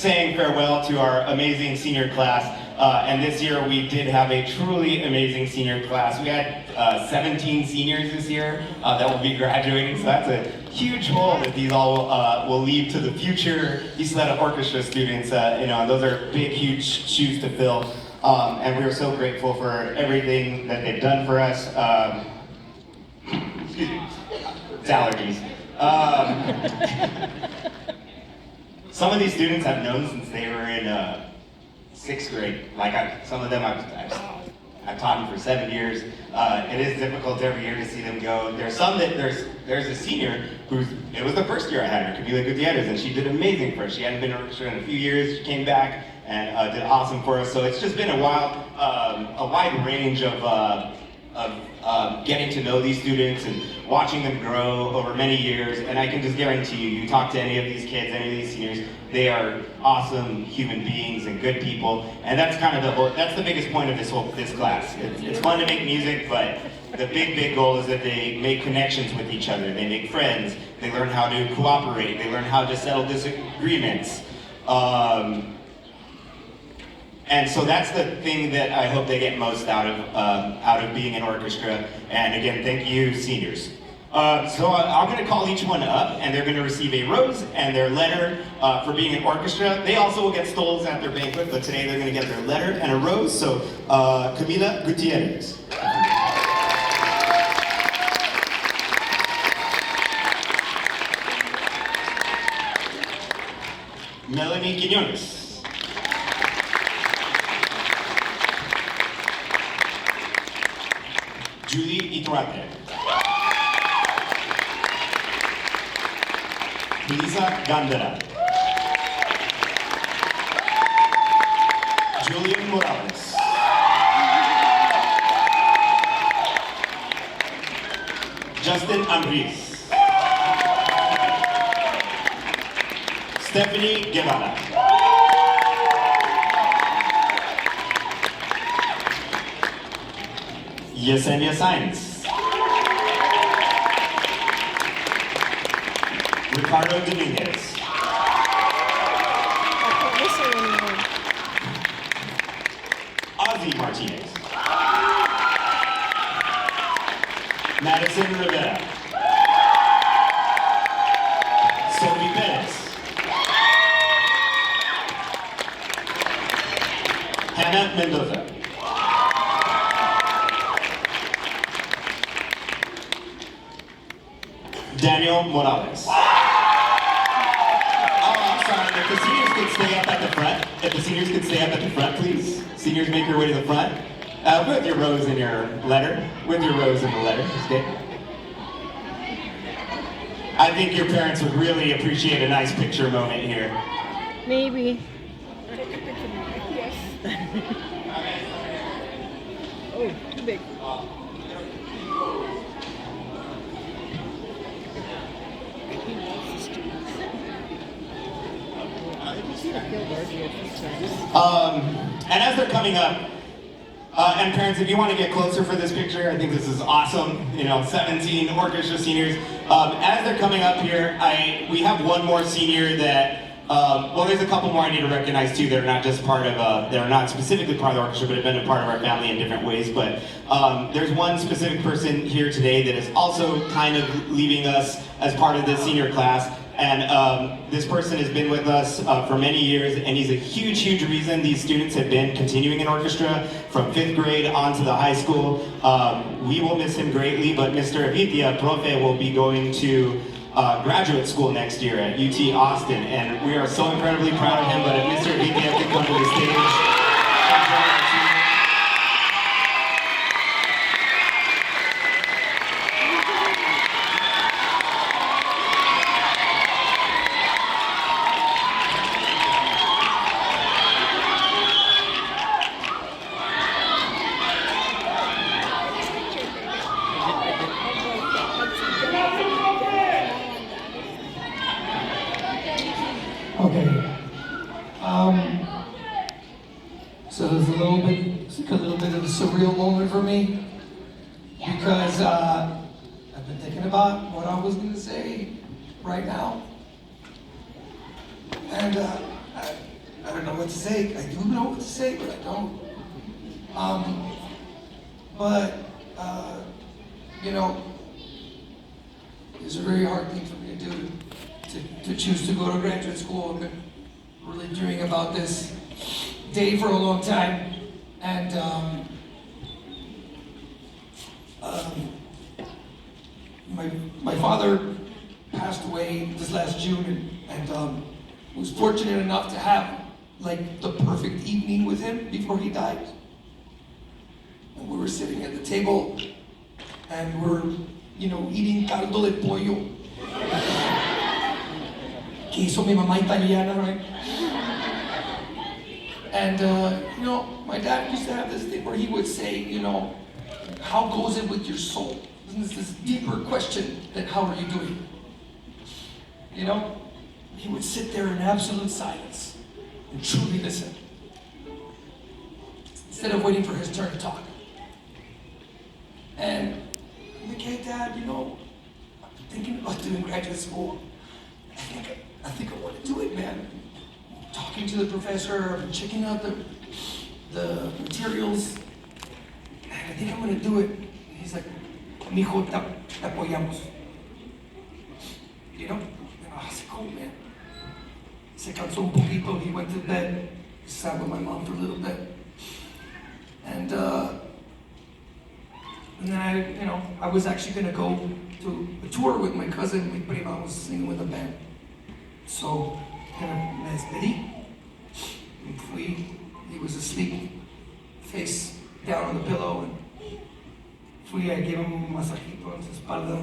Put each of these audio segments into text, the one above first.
saying farewell to our amazing senior class. And this year we did have a truly amazing senior class. We had 17 seniors this year that will be graduating, so that's a huge role that these all will lead to the future Isleta Orchestra students. And those are big, huge shoes to fill. And we are so grateful for everything that they've done for us. Excuse me, it's allergies. Some of these students I've known since they were in 6th grade. Some of them I've taught them for 7 years. It is difficult every year to see them go. There's some that there's a senior it was the first year I had her, Camila Gutierrez, and she did amazing for us. She hadn't been in orchestra in a few years. She came back and did awesome for us. So it's just been a wide range of getting to know these students and watching them grow over many years. And I can just guarantee you talk to any of these kids, any of these seniors, they are awesome human beings and good people. And that's kind of that's the biggest point of this class. It's fun to make music, but the big goal is that they make connections with each other. They make friends. They learn how to cooperate. They learn how to settle disagreements. And so that's the thing that I hope they get most out of being in orchestra. And again, thank you, seniors. So I'm going to call each one up, and they're going to receive a rose and their letter for being in orchestra. They also will get stoles at their banquet, but today they're going to get their letter and a rose. So Camila Gutierrez. Melanie Quiñones. Judy Iturrate. Melissa Gandera. Julian Morales. Justin Ambriz. Stephanie Guevara. Yesenia Sainz. Ricardo Dominguez. Ozzy Martinez. Madison Rivera. Sophie Perez. Hannah Mendoza. Daniel Morales. Oh, I'm sorry, if the seniors could stay up at the front. If the seniors could stay up at the front, please. Seniors, make your way to the front. With your rose in your letter. With your rose in the letter, okay? I think your parents would really appreciate a nice picture moment here. Maybe. Yes. Oh, too big. And as they're coming up, and parents, if you want to get closer for this picture, I think this is awesome. 17 orchestra seniors. As they're coming up here, we have one more senior that, well, there's a couple more I need to recognize too that are not just part of, that are not specifically part of the orchestra, but have been a part of our family in different ways. But there's one specific person here today that is also kind of leaving us as part of the senior class. And this person has been with us for many years, and he's a huge reason these students have been continuing in orchestra from 5th grade on to the high school. We will miss him greatly, but Mr. Avitia, Profe, will be going to graduate school next year at UT Austin, and we are so incredibly proud of him. But if Mr. Avitia could come to the stage. Okay. So it's a little bit of a surreal moment for me because I've been thinking about what I was going to say right now, and don't know what to say. I do know what to say, but I don't. You know, it's a very hard thing for me to do, to choose to go to graduate school. I've been really dreaming about this day for a long time, and my father passed away this last June, and was fortunate enough to have like the perfect evening with him before he died. And we were sitting at the table, and we're, you know, eating caldo de pollo. Que hizo mi mamá italiana, right? And, you know, my dad used to have this thing where he would say, you know, how goes it with your soul? And it's this deeper question than how are you doing? You know? He would sit there in absolute silence and truly listen, instead of waiting for his turn to talk. And I'm like, hey, Dad, you know, I'm thinking about doing graduate school. I think I want to do it, man. Talking to the professor, checking out the materials, and I think I'm going to do it. And he's like, mijo, te apoyamos. You know? And I was like, oh, man. Se cansó un poquito. He went to bed. He sat with my mom for a little bit. And then I was actually going to go to a tour with my cousin. My prima was singing with a band. So, me despedí. And fui. He was asleep, face down on the pillow. And fui, I gave him un masajito en su espalda,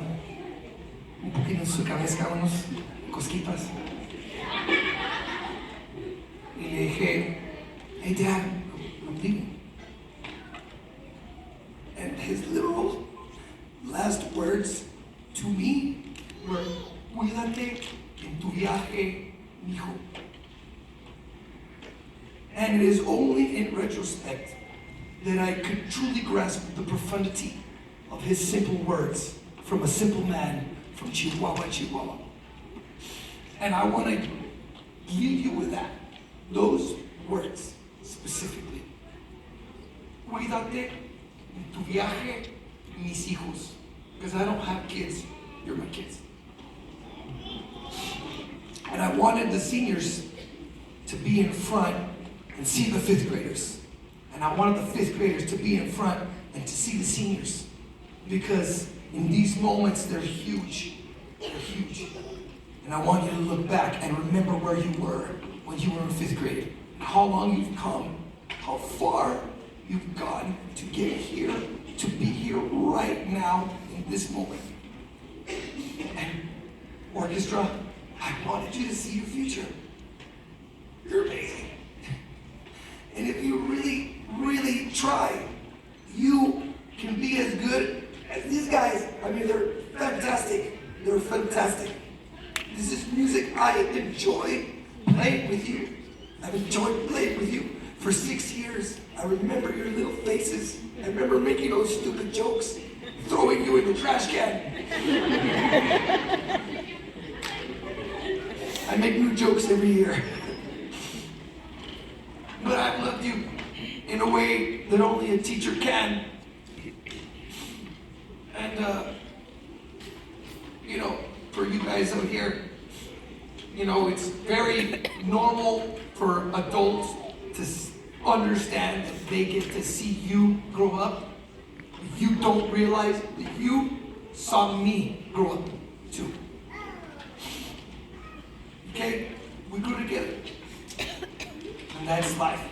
un poquito en su cabeza, unos cosquitas. Y le dije, hey, Dad, I'm leaving. And his literal last words to me were, cuídate en tu viaje, mijo. And it is only in retrospect that I could truly grasp the profundity of his simple words from a simple man from Chihuahua, Chihuahua. And I want to leave you with that, those words specifically. Cuídate en tu viaje, mis hijos. Because I don't have kids, you're my kids. And I wanted the seniors to be in front and see the fifth graders. And I wanted the fifth graders to be in front and to see the seniors. Because in these moments, they're huge. They're huge. And I want you to look back and remember where you were when you were in fifth grade. And how long you've come. How far you've gone to get here, to be here right now in this moment. And orchestra, I wanted you to see your future. You're amazing. And if you really, really try, you can be as good as these guys. I mean, they're fantastic. They're fantastic. This is music I enjoy playing with you. I've enjoyed playing with you for 6 years. I remember your little faces. I remember making those stupid jokes, throwing you in the trash can. I make new jokes every year. But I've loved you in a way that only a teacher can. And, for you guys out here, it's very normal for adults to understand that they get to see you grow up. You don't realize that you saw me grow up too. Okay? We grew together. And that's life.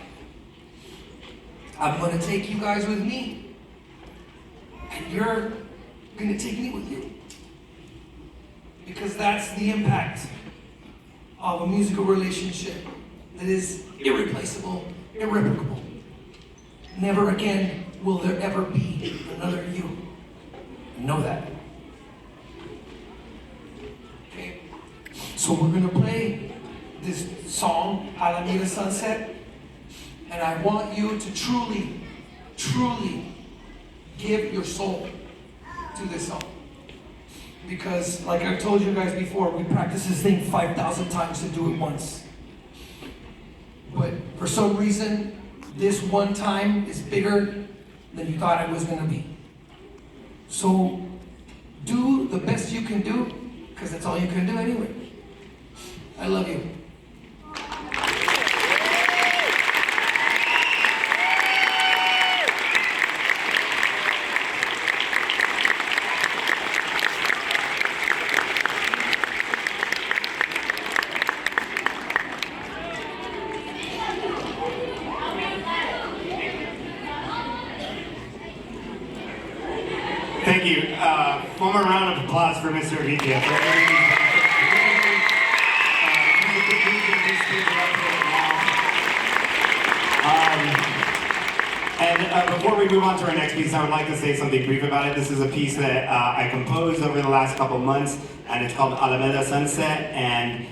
I'm going to take you guys with me. And you're going to take me with you. Because that's the impact of a musical relationship that is irreplaceable, irreplicable. Never again will there ever be another you. Know that. Okay? So we're going to play this song, Alameda Sunset, and I want you to truly, truly give your soul to this song. Because, like I've told you guys before, we practice this thing 5,000 times to do it once. But for some reason, this one time is bigger than you thought it was going to be. So do the best you can do, because that's all you can do anyway. I love you. Thank you. One more round of applause for Mr. Vitia. Before we move on to our next piece, I would like to say something brief about it. This is a piece that I composed over the last couple months, and it's called Alameda Sunset, and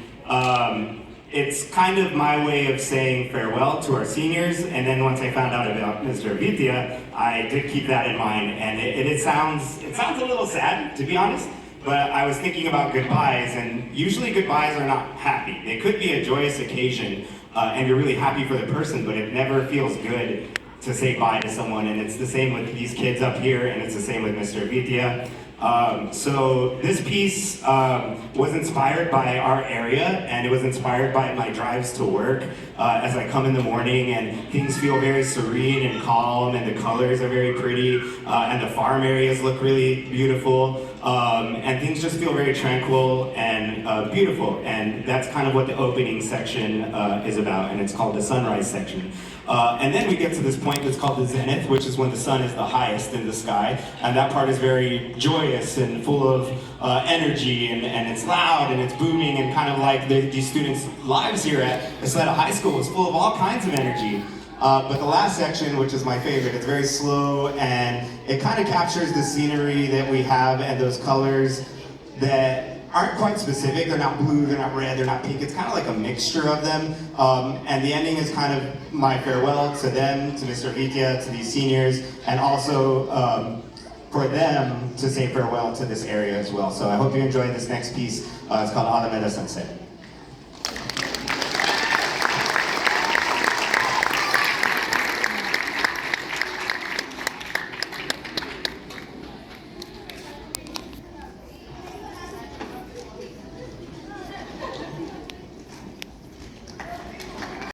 it's kind of my way of saying farewell to our seniors. And then once I found out about Mr. Vitia, I did keep that in mind, and it sounds a little sad, to be honest. But I was thinking about goodbyes, and usually goodbyes are not happy. They could be a joyous occasion, and you're really happy for the person, but it never feels good to say bye to someone, and it's the same with these kids up here, and it's the same with Mr. Vitia. So this piece was inspired by our area, and it was inspired by my drives to work as I come in the morning, and things feel very serene and calm, and the colors are very pretty, and the farm areas look really beautiful, and things just feel very tranquil and beautiful, and that's kind of what the opening section is about, and it's called the sunrise section. And then we get to this point that's called the zenith, which is when the sun is the highest in the sky, and that part is very joyous and full of energy, and it's loud and it's booming, and kind of like these students' lives here at Isleta High School is full of all kinds of energy. But the last section, which is my favorite, it's very slow, and it kind of captures the scenery that we have and those colors that aren't quite specific. They're not blue, they're not red, they're not pink. It's kind of like a mixture of them. And the ending is kind of my farewell to them, to Mr. Vitia, to these seniors, and also for them to say farewell to this area as well. So I hope you enjoy this next piece. It's called Alameda Sunset.